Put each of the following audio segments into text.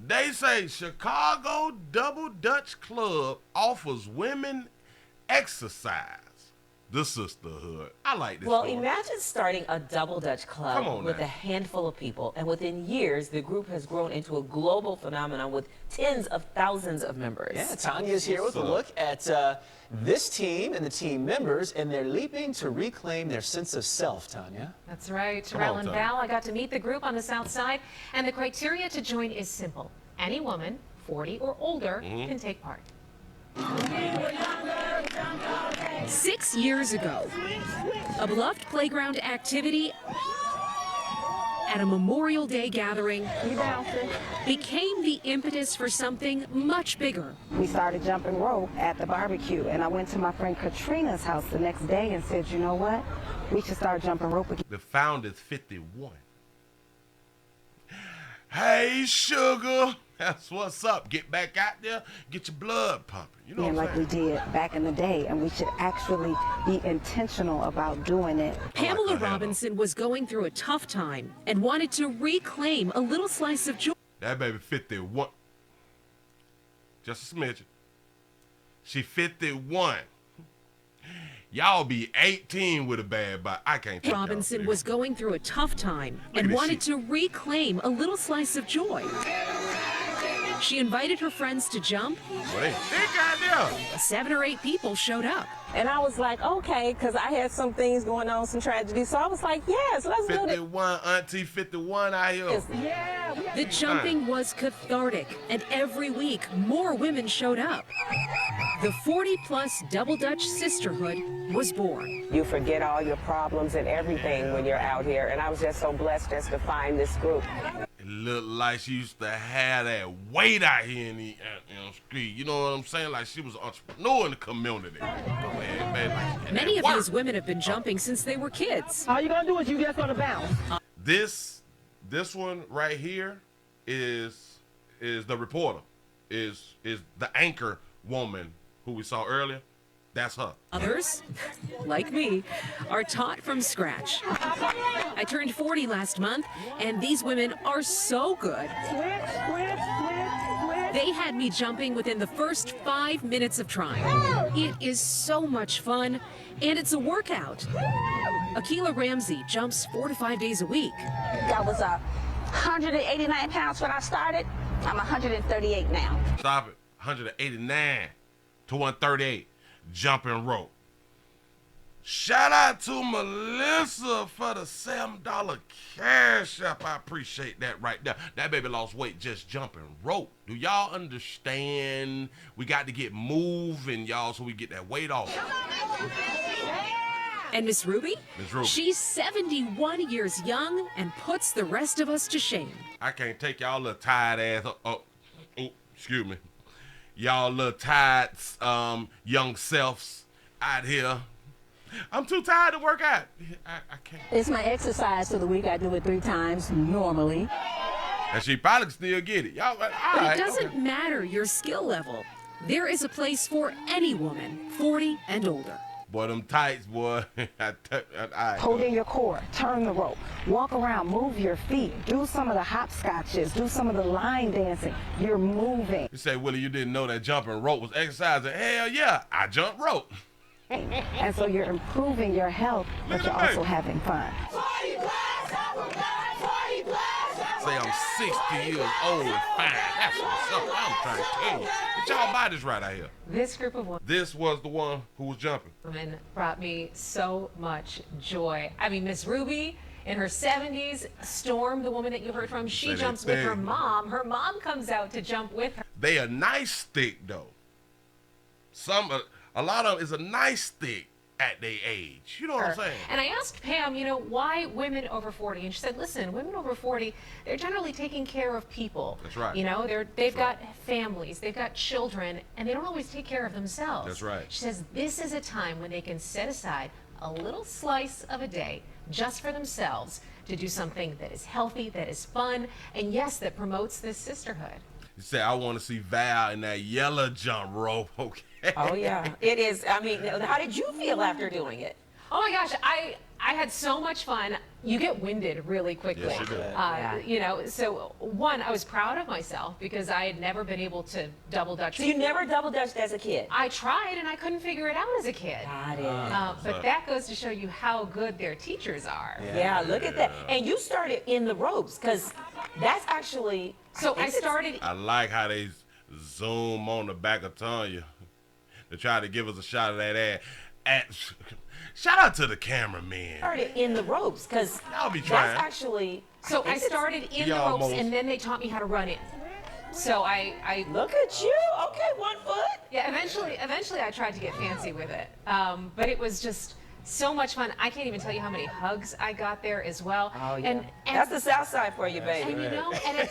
They say Chicago Double Dutch Club offers women exercise. The sisterhood. I like this. Well, story. imagine starting a double Dutch club with now. a handful of people, and within years, the group has grown into a global phenomenon with tens of thousands of members. Yeah, Tanya's here with a look at this team and the team members, and they're leaping to reclaim their sense of self, Tanya. That's right. Terrell and Val, I got to meet the group on the South Side, and the criteria to join is simple. Any woman, 40 or older, can take part. 6 years ago, a beloved playground activity at a Memorial Day gathering became the impetus for something much bigger. We started jumping rope at the barbecue, and I went to my friend Katrina's house the next day and said, you know what, we should start jumping rope again. The founder's 51. Hey, sugar. That's what's up. Get back out there, get your blood pumping. You know what I'm like saying? we did back in the day, and we should actually be intentional about doing it. Pamela Robinson was going through a tough time and wanted to reclaim a little slice of joy. That baby 51. Just a smidgen. She 51. Y'all be 18 with a bad body. I can't take Robinson y'all was going through a tough time Look and at wanted this to reclaim a little slice of joy. She invited her friends to jump. Well, they thick out there. 7 or 8 people showed up. And I was like, okay, because I had some things going on, some tragedies. So I was like, yes, let's do it. 51, Auntie 51 out here. Yeah. The jumping was cathartic, and every week more women showed up. The 40-plus Double Dutch Sisterhood was born. You forget all your problems and everything when you're out here. And I was just so blessed just to find this group. It looked like she used to have that weight out here in the street. You know what I'm saying? Like she was an entrepreneur in the community. Go ahead, man. Like, Many of these women have been jumping since they were kids. All you gonna do is you just gonna bounce. This one right here is the reporter, is the anchor woman who we saw earlier. That's her. Others, like me, are taught from scratch. I turned 40 last month, and these women are so good. They had me jumping within the first 5 minutes of trying. It is so much fun, and it's a workout. Akila Ramsey jumps 4 to 5 days a week. I was 189 pounds when I started. I'm 138 now. Stop it. 189 to 138. Jumping rope. Shout out to Melissa for the $7 cash app. I appreciate that right there. That baby lost weight just jumping rope. Do y'all understand? We got to get moving, y'all, so we get that weight off. And Miss Ruby? Miss Ruby. She's 71 years young and puts the rest of us to shame. I can't take y'all little tired ass. Oh, excuse me. Y'all little tired, young selves out here. I'm too tired to work out. I can't. It's my exercise for the week. I do it 3 times normally. And she probably can still get it. Y'all, all But right. it doesn't matter your skill level. There is a place for any woman, 40 and older. Boy, them tights, boy. Hold in your core, turn the rope, walk around, move your feet, do some of the hopscotches, do some of the line dancing. You're moving. You say, Willie, you didn't know that jumping rope was exercising. Hell yeah, I jump rope. And so you're improving your health, but you're also having fun. Say I'm 60 years old and fine. That's what's up. I'm trying to tell you. But y'all buy this right out here. This group of This was the one who was jumping. women brought me so much joy. I mean, Miss Ruby in her 70s, Storm, the woman that you heard from, she Say that jumps with her thing. mom. Her mom comes out to jump with her. They a nice stick though. A lot of them is a nice stick at their age. You know what I'm saying? And I asked Pam, you know, why women over 40? And she said, listen, women over 40, they're generally taking care of people. That's right. You know, they've got families, they've got children, and they don't always take care of themselves. That's right. She says this is a time when they can set aside a little slice of a day just for themselves to do something that is healthy, that is fun, and yes, that promotes this sisterhood. You say, I want to see Val in that yellow jump rope, okay? Oh, yeah. It is. I mean, how did you feel after doing it? Oh my gosh, I had so much fun. you get winded really quickly. Yes, you do. You know, so one, I was proud of myself because I had never been able to double dutch. So you never double dutched as a kid? I tried and I couldn't figure it out as a kid. Got it. But that goes to show you how good their teachers are. Yeah, look at that. And you started in the ropes, because that's actually... So I started... I like how they zoom on the back of Tanya to try to give us a shot of that ass. Shout out to the cameraman. Started in the ropes, because Y'all be trying. that's actually... So I started in the ropes, almost- and then they taught me how to run in. So I Look at you. Okay, 1 foot. yeah, eventually I tried to get fancy with it. But it was just so much fun. I can't even tell you how many hugs I got there as well. Oh, yeah. And That's the South Side for you, baby. and you know, and at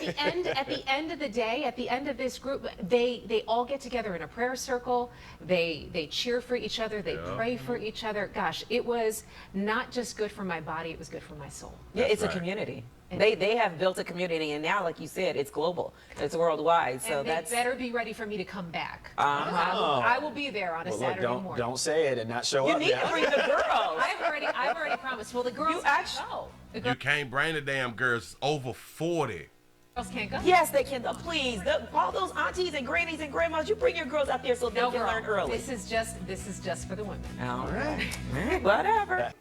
the end of the day, at the end of this group, they all get together in a prayer circle. They cheer for each other. They pray for each other. Gosh, it was not just good for my body; it was good for my soul. Yeah, it's right. a community. They have built a community, and now, like you said, it's global. It's worldwide. So And that's... they better be ready for me to come back. Uh-huh. I will be there on a Well, look, Saturday morning. don't say it and not show You up. need to bring the girls. I've already promised. Well, the girls You can't actu- go. The You can't bring the damn girls over 40. girls can't go. Yes, they can. Please, all those aunties and grannies and grandmas, you bring your girls out there so they No, can girl. learn early. This is just for the women. All right. Whatever.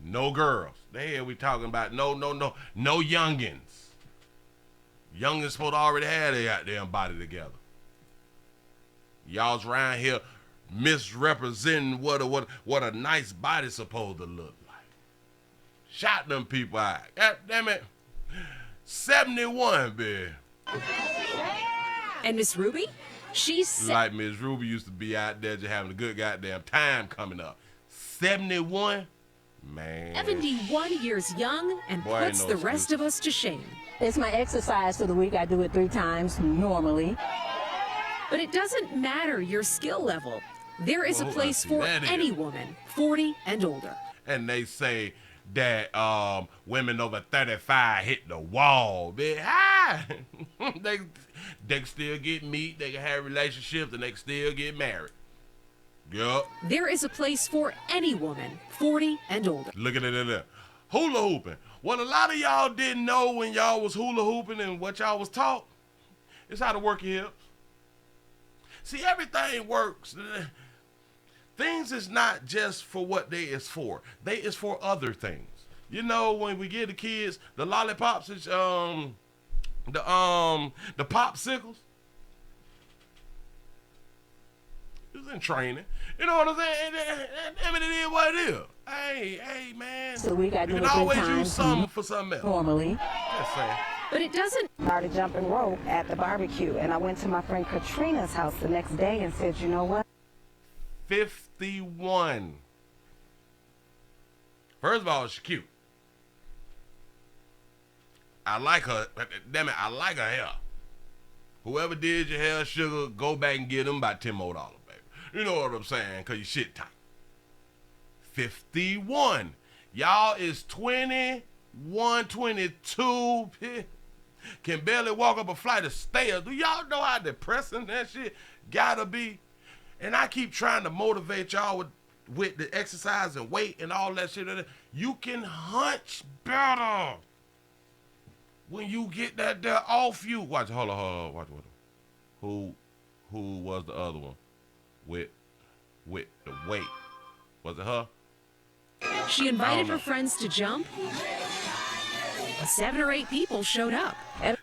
No girls. The hell we talking about? No youngins. Youngins supposed to already have their goddamn body together. Y'all's around here misrepresenting what a nice body's supposed to look like. Shot them people out. God damn it. 71, man. And Miss Ruby, she's Like Miss Ruby used to be out there just having a good goddamn time coming up. 71? Man. 71 years young and Boy, ain't puts no the excuse. rest of us to shame. It's my exercise for the week. I do it 3 times normally. But it doesn't matter your skill level. There is a Well, place I see for that is. any woman, 40 and older. And they say that women over 35 hit the wall. Bit high. they can still get meat, they can have relationships, and they can still get married. Yup. There is a place for any woman, 40 and older. Look at it there. Hula hooping. What a lot of y'all didn't know when y'all was hula hooping and what y'all was taught is how to work your hips. See, everything works. Things is not just for what they is for. They is for other things. You know, when we give the kids the lollipops, it's, the popsicles. It's in training. You know what I'm saying? I mean, it is what it is. Hey, man. So we got you to can do it 3 always times use something for something else. normally. Just saying. But it doesn't Started jumping rope at the barbecue, and I went to my friend Katrina's house the next day and said, you know what? 51. First of all, she's cute. I like her. Damn it, I like her hair. Whoever did your hair, sugar, go back and get them about $10 more, baby. You know what I'm saying? Because your shit tight. 51. Y'all is 21, 22. Can barely walk up a flight of stairs. Do y'all know how depressing that shit gotta be? And I keep trying to motivate y'all with the exercise and weight and all that shit. You can hunch better when you get that there off you. Watch, hold on. Watch. Who was the other one with the weight? Was it her? She invited her friends to jump. 7 or 8 people showed up.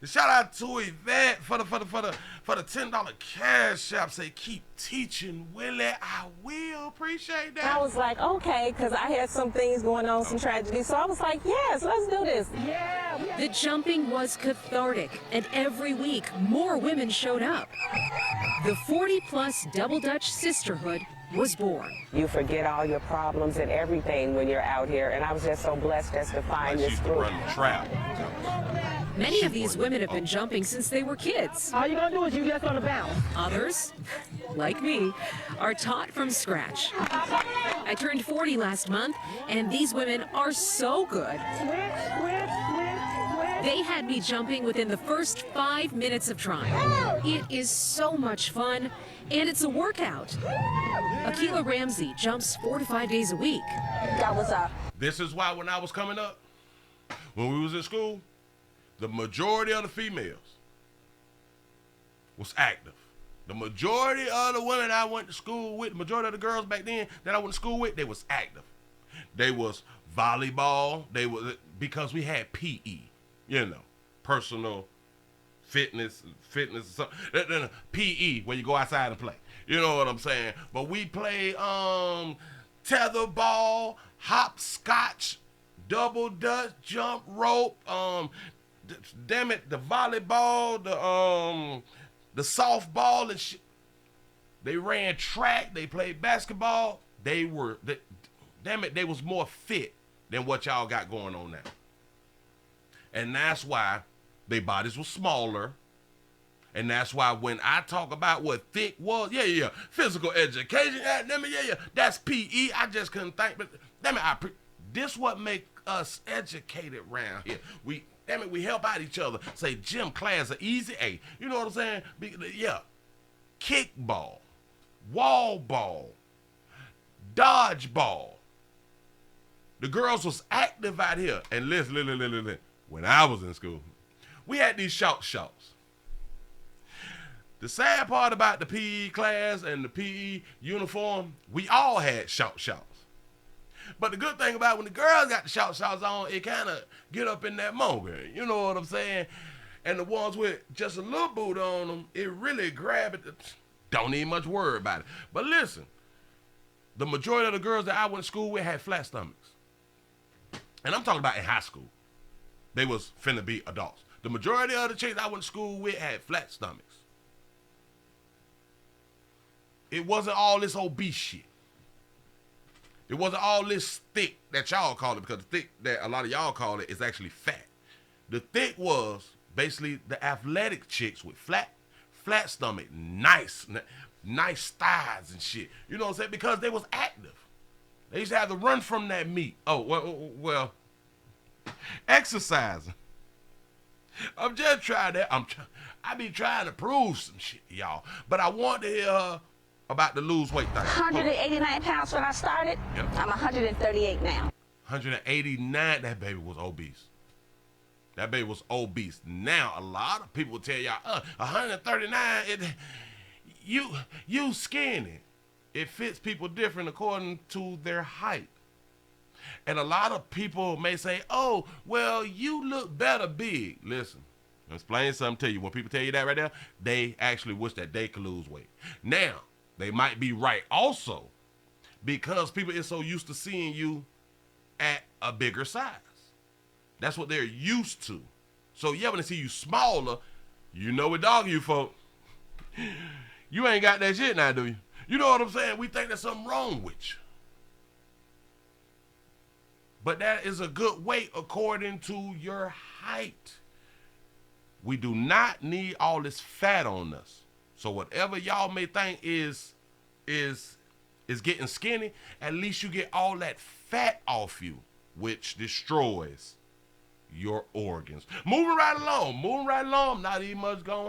Shout out to Yvette for the $10 cash app. Say keep teaching, Willie. I will appreciate that. I was like, okay, because I had some things going on, some tragedies. So I was like, yes, let's do this. The jumping was cathartic, and every week more women showed up. The 40-plus Double Dutch Sisterhood was born. You forget all your problems and everything when you're out here. And I was just so blessed just to find She this used to group. run the trap. Many of these women have been jumping since they were kids. All you're going to do is you just going to bounce. Others, like me, are taught from scratch. I turned 40 last month, and these women are so good. They had me jumping within the first 5 minutes of trying. It is so much fun, and it's a workout. Akila Ramsey jumps 4 to 5 days a week. That was This is why when I was coming up, when we was in school, the majority of the females was active. The majority of the women I went to school with, the majority of the girls back then that I went to school with, they was active. They was volleyball. They was, because we had PE, you know, personal fitness, something. PE, where you go outside and play. You know what I'm saying? But we play tetherball, hopscotch, double dutch, jump rope, damn it, the volleyball, the softball and shit. They ran track, they played basketball. They was more fit than what y'all got going on now. And that's why their bodies were smaller. And that's why when I talk about what thick was, physical education, that's PE. I just couldn't think, but this what make us educated around here. We help out each other. Say gym class are easy A. You know what I'm saying? Kickball, wall ball, dodgeball. The girls was active out here. And listen, when I was in school, we had these shorts. The sad part about the PE class and the PE uniform, we all had shorts. But the good thing about when the girls got the shorts on, it kind of get up in that moment. You know what I'm saying? And the ones with just a little boot on them, it really grab it. Don't need much worry about it. But listen, the majority of the girls that I went to school with had flat stomachs. And I'm talking about in high school. They was finna be adults. The majority of the chicks I went to school with had flat stomachs. It wasn't all this obese shit. It wasn't all this thick that y'all call it, because the thick that a lot of y'all call it is actually fat. The thick was basically the athletic chicks with flat stomach, nice thighs and shit. You know what I'm saying? Because they was active. They used to have to run from that meat. Oh, well, exercising. I'm just trying that. I be trying to prove some shit, y'all. But I want to hear her about the lose weight thing. 189 pounds when I started. Yep. I'm 138 now. 189, that baby was obese. That baby was obese. Now, a lot of people tell y'all, 139, you skinny. It fits people different according to their height. And a lot of people may say, oh, well, you look better big. Listen, I'll explain something to you. When people tell you that right there, they actually wish that they could lose weight. Now, they might be right also, because people is so used to seeing you at a bigger size. That's what they're used to. So yeah, when they see you smaller, you know what dog you folk. You ain't got that shit now, do you? You know what I'm saying? We think there's something wrong with you. But that is a good weight according to your height. We do not need all this fat on us. So whatever y'all may think is getting skinny, at least you get all that fat off you, which destroys your organs. Moving right along. Not even much going